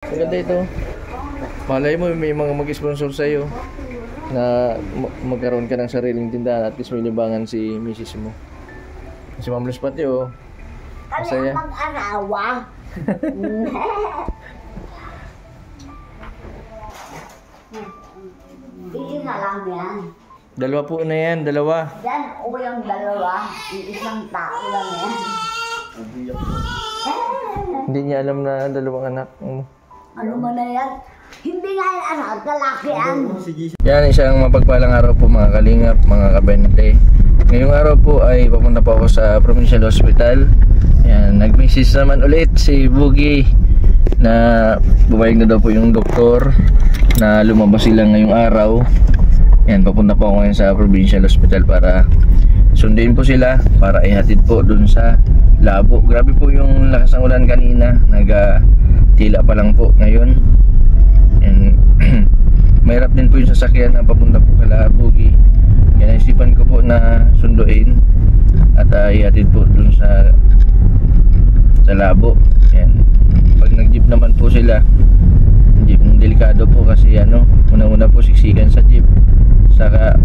Maganda ito. Malay mo may mga mag-sponsor sa iyo na magkaroon ka ng sariling tindahan at least may libangan si misis mo. Si Ma'am Luz pati oh. Masaya. Mag-arawa. Isa lang yan. Dalawa po na yan, dalawa. Yan o yung dalawa. Isang tao lang yan. Hindi niya alam na dalawang anak mo. Ano man na yan? Hindi nga yan anak, kalaki yan. Yan, isang mapagpalang araw po mga kalingap, mga kabenate. Ngayong araw po ay papunta po ako sa Provincial Hospital. Yan, nag-message naman ulit si Boogie na bumayag na daw po yung doktor na lumabas sila ngayong araw. Yan, papunta po ako ngayon sa Provincial Hospital para sundin po sila para ihatid po dun sa labo. Grabe po yung lakas ng ulan kanina, tila pa lang po ngayon. And mahirap din po yung sasakyan na papunta po kala Boogie. Kaya naisipan ko po na sunduin at ihatid po dun sa labo. Yan. Pag nag-jeep naman po sila, jeep delikado po kasi una-una po siksikan sa jeep, saka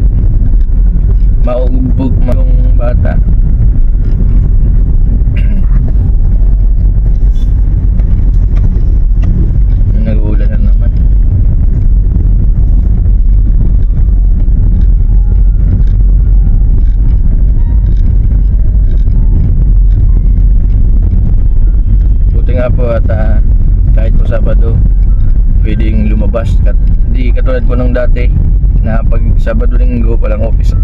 maugbog yung bata. Nag-uulan na naman. Buti nga po at kahit po Sabado pwedeng lumabas. Hindi katulad po nung dati na pag Sabado Linggo palang office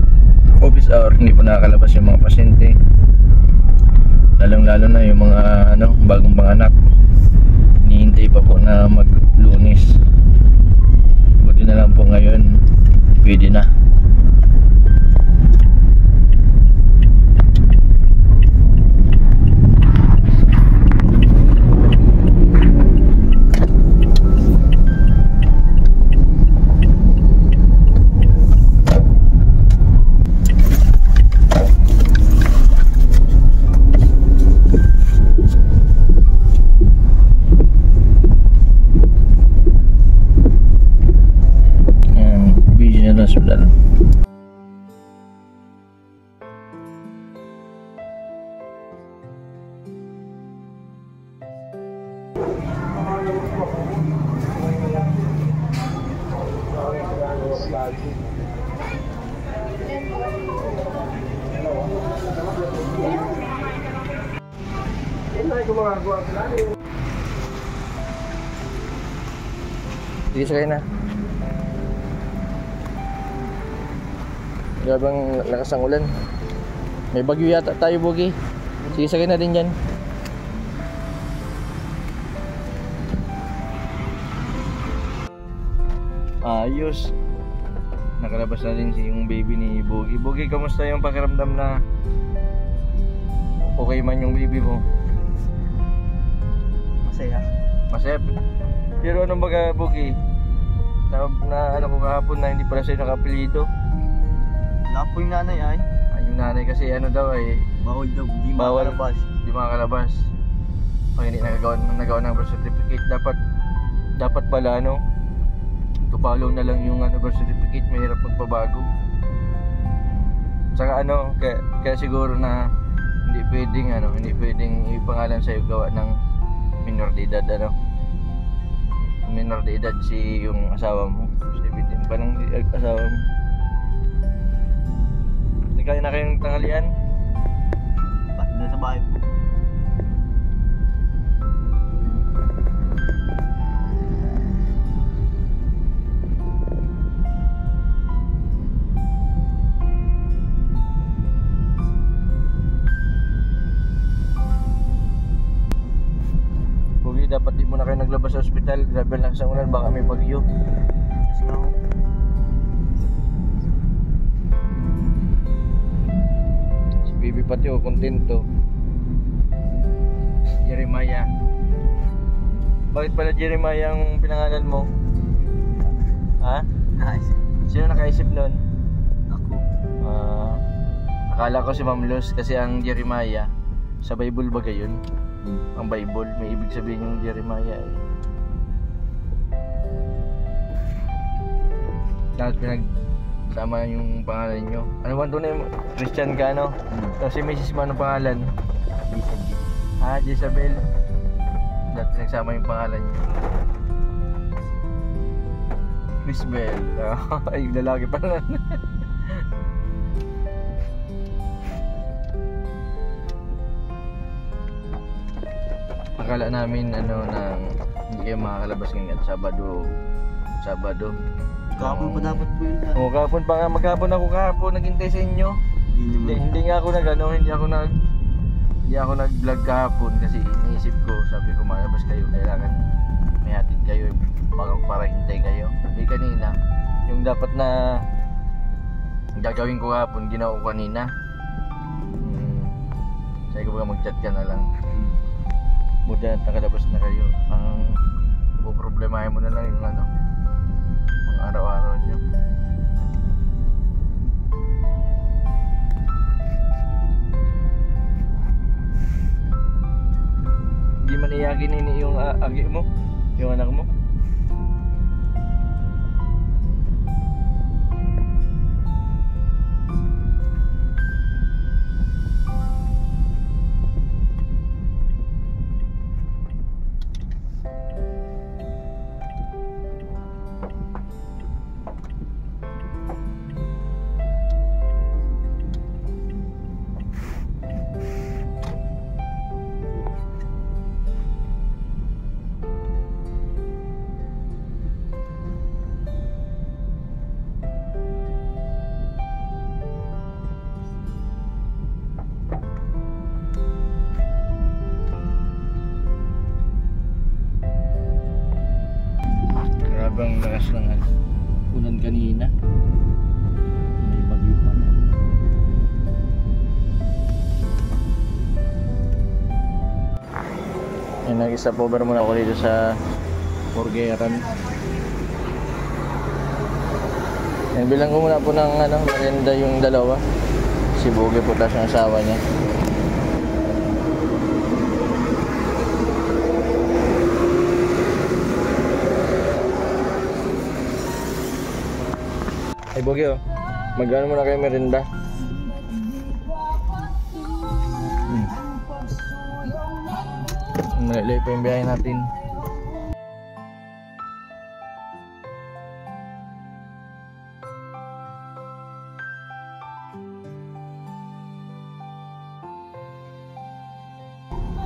hour hindi po nakakalabas yung mga pasyente, lalong lalo na yung mga bagong panganak, hinihintay pa po na mag-Lunes. Buti na lang po ngayon pwede na. Hospital. Sige, sakay na. Grabe ang lakas ng ulan. May bagyo yata tayo, Boogie. Sige, sakay na din dyan. Ayos. Nakalabas na din yung baby ni Boogie. Boogie, kamusta yung pakiramdam na okay man yung baby mo? Masaya. Masaya. Pero anong baga, Boogie? Na ano ko kahapon na hindi pala sa'yo nakapilido. Wala po yung nanay ay. Yung nanay kasi daw ay Bawal daw, di bawal, makalabas. di makakalabas. Pag hindi nagawa ng birth certificate, dapat pala to-follow na lang yung birth certificate, mahirap magpabago. Saka kaya siguro na hindi pwedeng ipangalan sa'yo gawa ng minor de edad, minor de edad yung asawa mo. 17 pa lang asawa mo. Hindi kayo na kayong tanghalian? Doon sa bahay po. Boogie, dapat di mo na kayo naglabas sa ospital. Grabe lang sa ulan, baka may bagyo. Let's go. Baby pati kontento. Jeremiah. Bakit pala Jeremiah ang pinangalan mo? Ha? Nice. Sino nakaisip nun? Ako. Akala ko si Ma'am Luz kasi ang Jeremiah sa Bible ba gayon? Ang Bible, may ibig sabihin yung Jeremiah eh. Tapos pinagsama yung pangalan nyo. Ano ba tunay mo? Christian ka, no? Tapos si Mrs. mo, anong pangalan? Jezabel. Dahil pinagsama yung pangalan nyo. Chrisbel. Ay, lalaki pa lang. Akala namin nang hindi kayo makakalabas ngayon at Sabado. Kahapon pa dapat po yun. Oo, kahapon pa nga, maghapon ako kahapon, naghintay sa inyo. Hindi nga ako hindi ako nag-vlog kahapon kasi iniisip ko, sabi ko malabas kayo, kailangan may hatid kayo bagang para hintay kayo. Hindi kanina, yung dapat na gagawin ko kahapon, ginawa ko kanina. Sabi ko ba mag-chat ka na lang. Buti at nakalabas na kayo. Ang problemahin mo na lang yung ang araw-araw nyo. Hindi man iyakin ini yung agi mo, yung anak mo. Ang lakas ng ulan kanina. May bagyo pa. Nag-stop over muna ako dito sa Porgeran. Bilang ko muna po ng merienda yung dalawa. Si Bugi po tapos yung asawa niya. Ay Bugi, magano muna kayo merienda. Malilay pa yung biyahe natin.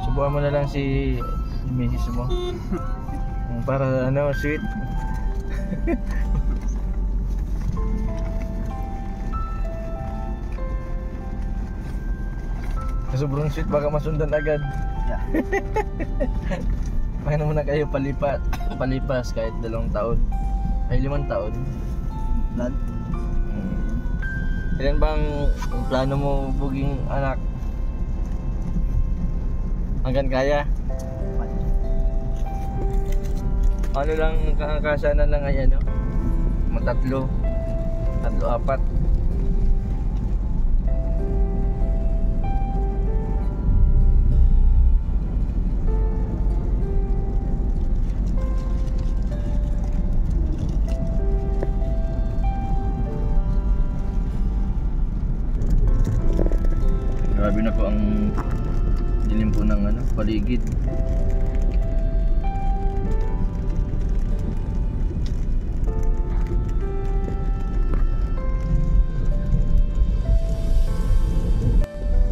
Subukan mo na lang si Mrs. mo. Para sweet. Sobrang sweet, baka masundan agad. Yeah. Paano muna kayo palipas kahit 2 taon. Ay 5 taon. Plan? Ilan bang plano mo, Buging anak? Hanggang kaya? Ano lang kasanan lang ay matatlo, 4. Grabe na po ang dilim po ng paligid.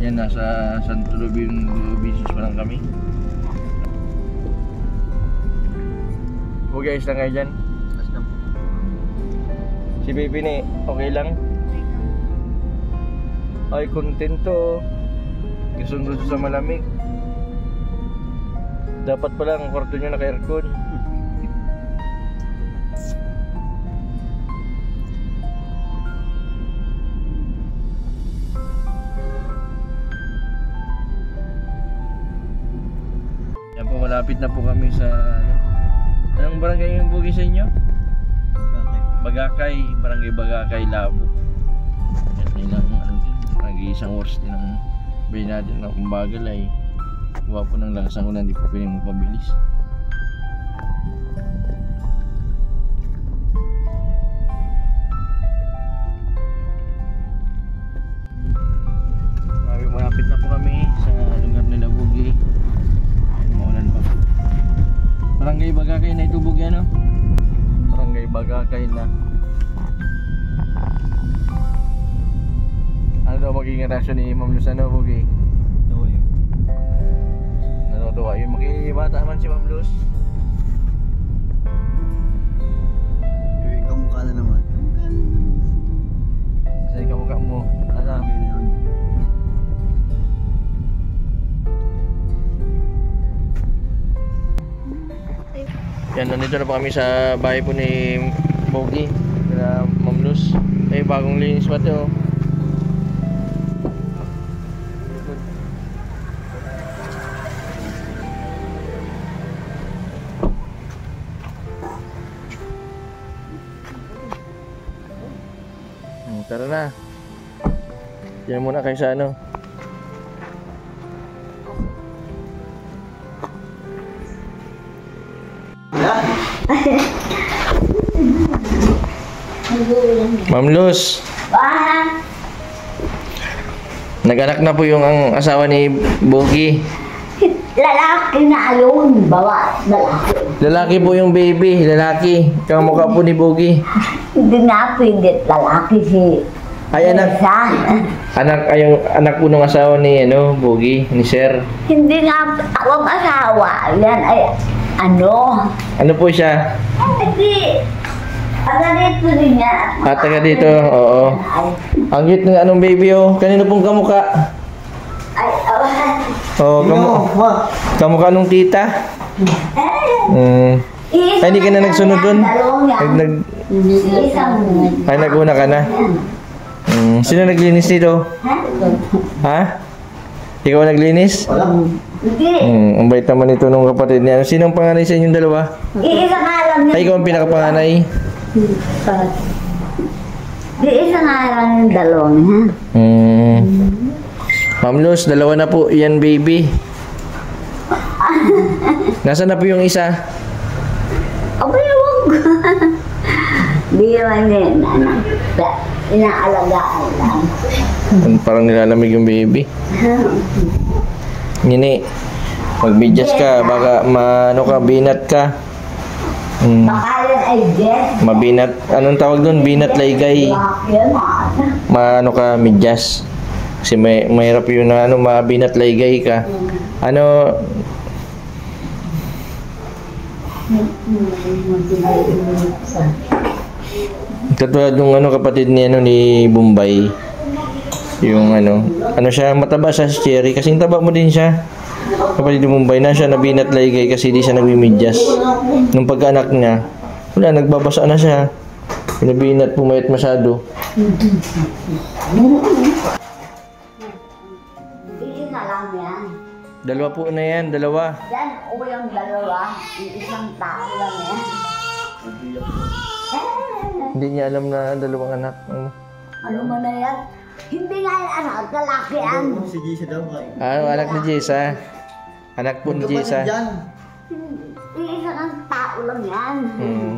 Yan, nasa Santo Domingo Beaches pa lang kami. Okay, ayos lang kayo dyan. Si baby ni, okay lang? Ay, kontento. Gusto sa malamig. Dapat pala ang kwarto nyo naka-aircon. Yan po, malapit na po kami sa anong barangay yung Bugi sa inyo? Bagakay, barangay Bagakay, Labo. Yan nilang nag-iisang oras din ang bilhin natin ng umbagal ay gawa po ng lakas ang ulan, hindi po pwedeng magpabilis. Bagakay na itubog yan, no? Barangay Bagakay na. Ano daw magiging reaksyon ni Ma'am Luz, ano, Bugi? Oo yun. Natutuwa yun. Makibata man si Ma'am Luz. Kamukha na naman. Kasi kamukha mo. Ano? Okay na yun. Yan, nandito na po kami sa bahay po ni Bugi. Kaya Ma'am Luz. Eh, bagong linis pa ito. Tara na. Yan muna kayo sa ano. Ma'am Luz, Ah, nag-anak na po yung ang asawa ni Bugi. lalaki na yun. Bawa, lalaki. Lalaki po yung baby, lalaki. Kamukha po ni Bugi. Hindi na pwede lalaki si Ay, anak. Elsa. Anak po ng asawa ni ano, Bugi, ni Sir. Hindi nga ako asawa. Yan ay ano. Ano po siya? Hindi. Aga dito din niya. Taga dito, oo. Ay, Ang cute ng anong baby, oh. Kanino pong kamukha? ay, Oh, kamukha nung tita. Ay, hindi ka na nagsunod dun? Ay, naguna ka na. Sino naglinis dito? Ha? Ikaw naglinis? Hindi. Ang bait naman ito nung kapatid niya. Sino ang panganay sa inyong dalawa? Iisa nga lang niya. Ay, ikaw ang pinakapanganay. Di isa nga lang yung dalawang ha. Ma'am Luz, dalawa na po. Yan, baby. Nasaan na po yung isa? Abay, huwag ko. Di naman yun, ano. Inaalagaan lang. Parang nilalamig yung baby. Ngini, magbidyas ka, baka binat ka. Baka yan ay Jess. Mabinat, anong tawag doon? Binat laygay. Bakit Maano ka, midyas. Kasi mahirap yun na mabinat laygay ka. Ano, katulad nung kapatid ni ni Bombay. Yung ano siya, mataba siya si Cherry. Kasing taba mo din siya. Kapatid ni Bombay na siya nabinat laygay kasi di siya nagmimidyas. Nung pagkaanak niya, wala, nagbabasa na siya. Pinabinat, pumayat masyado. Iisa lang yan. Dalawa po na yan, dalawa. Yan, o yung dalawa. Isang tao lang yan. Hindi niya alam na dalawang anak. Ano mo na yan? Hindi nga yung anak, lalaki yan. Si Jisa daw kayo. Anak ni Jessa. Anak po ni Jessa. Iisa ng tao lang yan.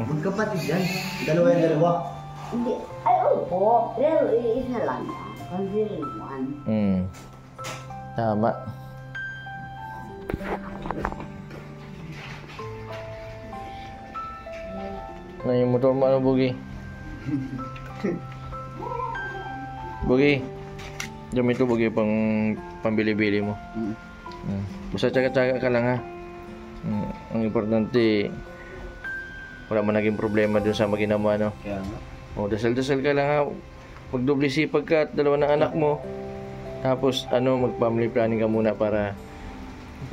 Magkapatid yan. Dalawa yung dalawa. Hindi, ay opo, pero iisa lang yan. Consider one. Tama. Na yung motor mo Bugi? Bugi. Diyan ito Bugi pambili-bili mo. Basta tsaga-tsaga ka lang ha. Ang importante wala man naging problema dun sa maginawa Kaya nga. dasal-dasal ka lang ha. Magdoble sipag ka at dalawa ng anak mo. Tapos mag-family planning ka muna para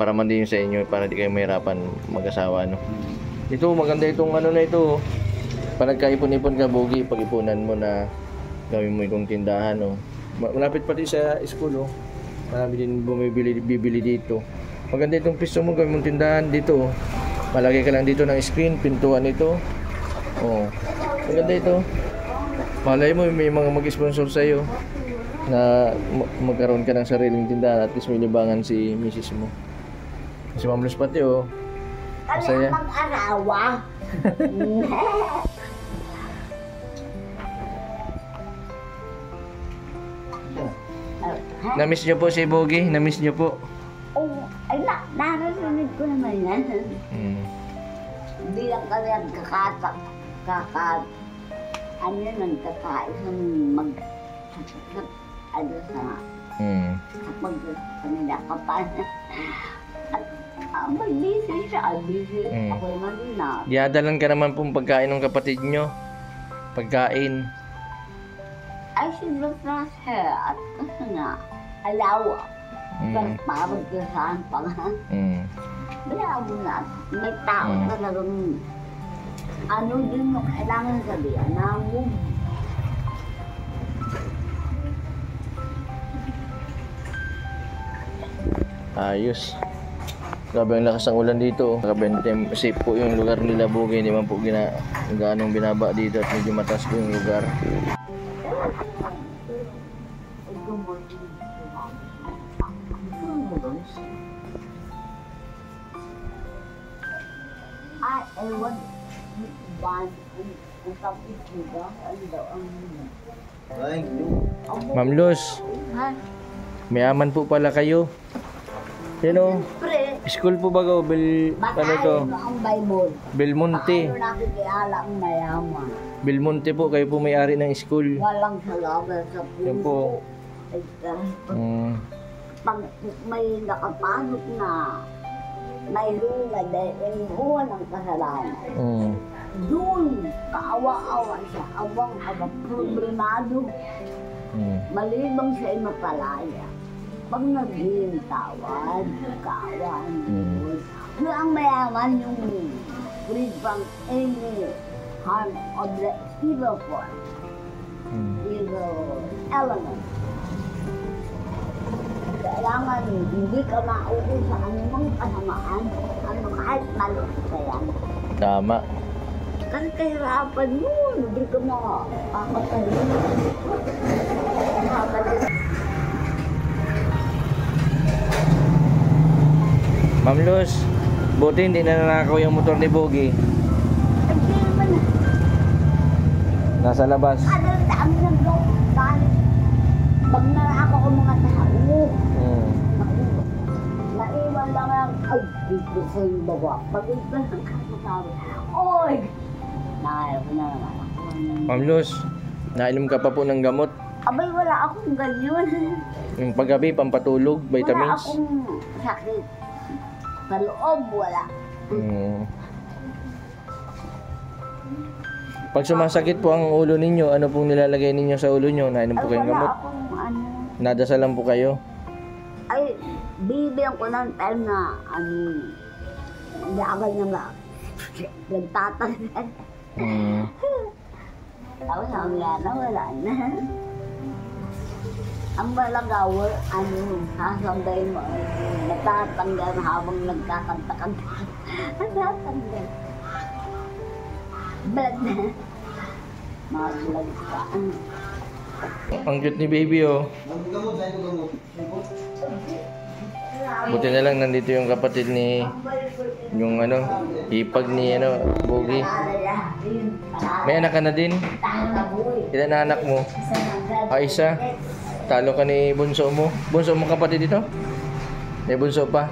man din sa inyo, para di kayo mahirapan mag-asawa Ito maganda itong na ito. Pag nagkaipon-ipon ka Bugi, pag-ipunan mo na gawin mo itong tindahan malapit pati sa school marami din bibili dito. Maganda itong piso mo, gawin mong tindahan dito malagay ka lang dito ng screen, pintuan ito. Maganda ito. Malay mo may mga mag-sponsor sa iyo na magkaroon ka ng sariling tindahan at least may libangan si misis mo. Si Ma'am Luz pati masaya. Kaya mag-arawa. Na-miss niyo po si Bugi? Na-miss niyo po? Oh, ay naririnig ko naman yan. Hindi lang kami nagkakatak. Ano yun, nagkakaisang ano sa kapag kanila kapan. Mag-busy siya, busy. Ako naman din na. Diadalan ka naman pong pagkain ng kapatid nyo. Pagkain. I should look at her at kasi nga, alawa. Pero pamagkasahan pa nga. Wala mo na. May tao talagang ano din mo kailangan sabihan na move. Ayos. Grabe ang lakas ng ulan dito. Nakabentem. Safe po yung lugar nila Bugay. Hindi man po ganong binaba dito at medyo mataas po yung lugar. I want one kung kapit ko ano daw ang Ay, Ma'am Luz, mayaman po pala kayo. Sino? pre, School po ba go? Ano to? ang Bible. Belmonte. Paano nakikiala ang mayaman? Belmonte po. Kayo po may-ari ng school. Walang salamat sa puso. Yan po. Ay, pag may nakapasok na may hulad dahil buwan ng kasalanan. Doon, kaawa-awa siya, abang-abang problemado. Malibang siya ay mapalaya. Pag naging tawad, kaawaan doon. Kaya ang mayaman yung freed from any harm of the evil form, evil element. Kailangan hindi ka mauwi sa anumang kasamaan, ano kahit maliit ka yan. Tama. Kasi kahirapan mo, hindi ka makakatayin. Ma'am Luz, buti hindi na nanakaw yung motor ni Bogie. Hindi naman na. Nasa labas. Dami ng doktan. Pag narako ko mga tao, naiwan lang ang, ay, dito sa yung bawa. Pag ito lang kasasabi, oy! Nakaya ko na naman ako. Ma'am Luz, nainom ka pa po ng gamot. Abay, wala akong ganyan. Yung paggabi, pampatulog, Wala vitamins. akong sakit. Sa loob, wala. Pag sumasakit po ang ulo ninyo, ano pong nilalagay ninyo sa ulo nyo? Nainom po kayong gamot? Wala akong ano. Nadasal lang po kayo? Ay, bibigyan ko ng time na, hindi agad na nga. Nagtatagal. Tapos ang wala na. Ang malagaw, sasambay mo, natatanggal habang nagkakanta-kanta. Natatanggal. But, maslag ka. Ang cute ni baby oh. gamot, sa'yo gamot. Buti na lang nandito yung kapatid ni, yung hipag ni Bogie. May anak ka na din? Ilan na anak mo? Isa. Talo ka ni bunso mo. Bunso mo kapatid dito? May bunso pa.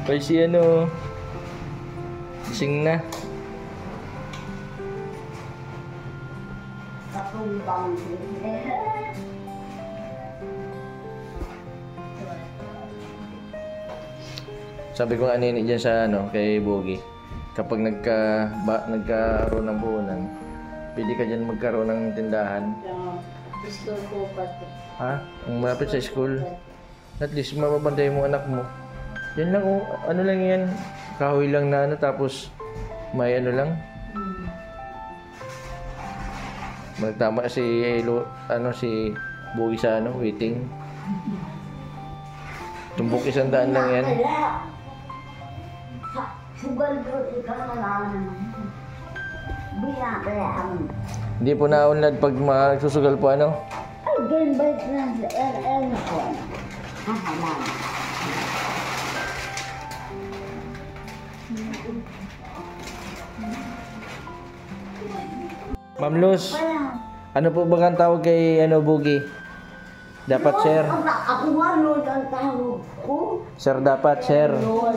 Ay si gising na. Sabi ko nga nini dyan sa kay Bogie, kapag nagkaroon ng buunan, pwede ka dyan magkaroon ng tindahan. Gusto ko pati. Ha? Ang malapit sa school. At least mababantay mo anak mo. Yan lang ano lang yan. Kahoy lang na tapos may lang. Magtama si Bogie sa waiting. Tumbok 100 lang yan. Sugal ko ikaw na lang. Binakayaan. Hindi po naunlad pag magsusugal po Ay, ganun ba ito na sa LL ko? Hahaman. Ma'am Luz, ano po ba ang tawag kay Bogie? Dapat, sir. Ako nga, Lord, ang tawag ko. Sir, dapat, sir. Lord.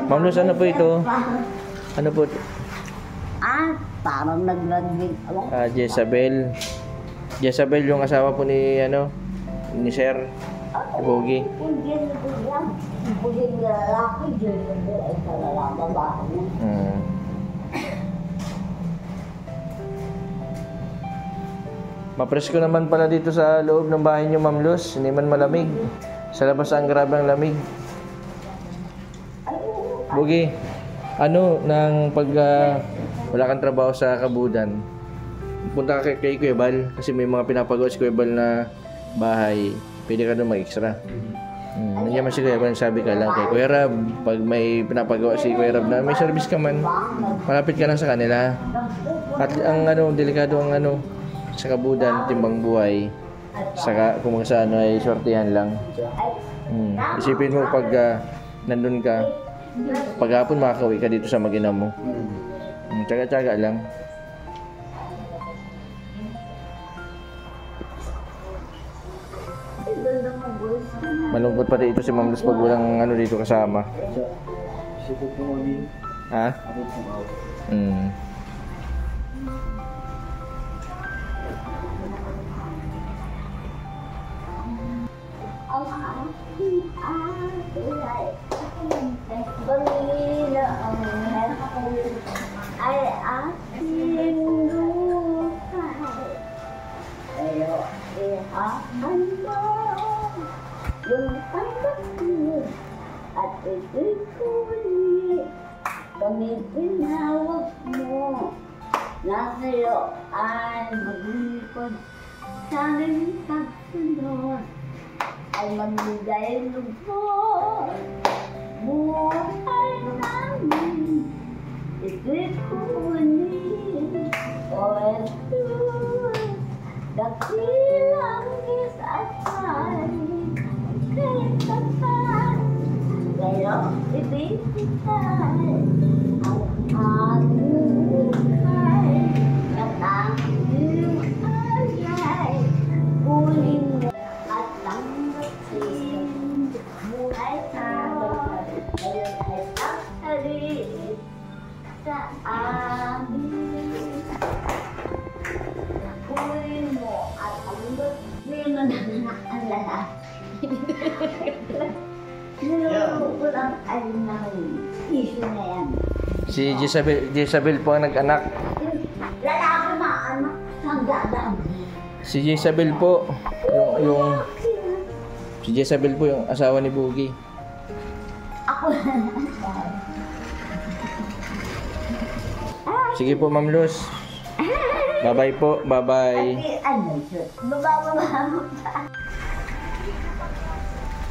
Ma'am Luz, ano po ito? Ano po? Parang nag-graduate. Jezabel. Jezabel yung asawa po ni, ni Sir. Bogi. Hindi na po yan. Hindi na lalaki, Jezabel ay sa lalaki babae. Mapresko naman pala dito sa loob ng bahay niyo, Ma'am Luz. Hindi man malamig. Sa labas ang grabe ang lamig. Bogi, nang pag wala kang trabaho sa Kabudan, punta ka kay Kuya Bal kasi may mga pinapagawa si Kuya Bal na bahay. Pwede ka doon mag-extra. Nandiyan man si Kuya Bal, sabi ka lang kay Kuya Rab, pag may pinapagawa si Kuya Rab na may service ka man, malapit ka lang sa kanila. At ang delikado ang sa Kabudan, timbang buhay. Saka kung sa ay sortihan lang. Isipin mo pag nandun ka, paghapon makakauwi ka dito sa mag-ina mo. Tsaga-tsaga lang. Malungkot pati ito si Ma'am Luz pag walang dito kasama. Ha? Ay aking luhay, pero ihaan mo yung pagkakulog at ipipuli kami tinawag mo na sa'yo ay maglipod sa aming pagsunod ay magbigay lubos buhay namin. Ipipuli OFU dakilang isasay kay tatay, pero ibigay ang aming buhay na tanging alay. Kunin mo at tanggapin buhay namin, ngayon ay takaliin sa amin. Kunin mo at tanggapin mo na ang lahat. Niluluto ko lang ay ng issue na yan. Si Jezabel po ang nag-anak. Lalaki na anak ng dadaan. Si Jezabel po, si Jezabel po yung asawa ni Bogi. Ako Sige po, Ma'am Luz. Bye-bye po. Bye-bye. ano yun? Bababa pa.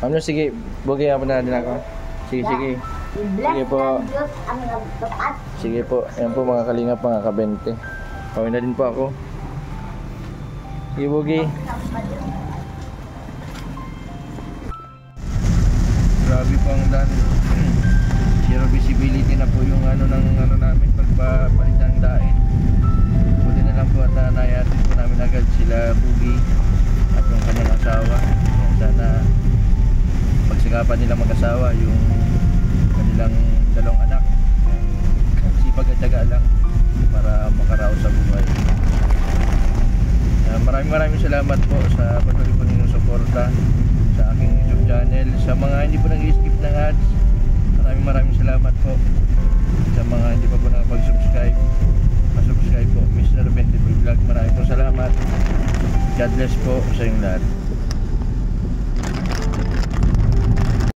Ma'am Luz, sige. Bogi, ako na din ako. Sige, sige. Sige po. Bless ng Diyos ang nagtapat. Sige po. Ayan po mga kalingap, mga kabente. Pawin na din po ako. Sige, Bogi. Grabe po ang daan. Zero visibility na po yung namin pagpapalit ng dain. Buti na lang po at naiatid po namin agad sila Bogi at yung kanyang asawa. Sana pagsikapan nila mag-asawa yung kanilang dalawang anak. Sipag at tiyaga lang para makaraos sa buhay. Maraming salamat po sa patuloy po ninyong suporta sa aking YouTube channel. Sa mga hindi po nag-skip ng ads, maraming salamat po. Sa mga hindi pa po nakapag-subscribe, pa-subscribe po. Mr. Bendy Vlog, maraming po salamat. God bless po sa inyong lahat.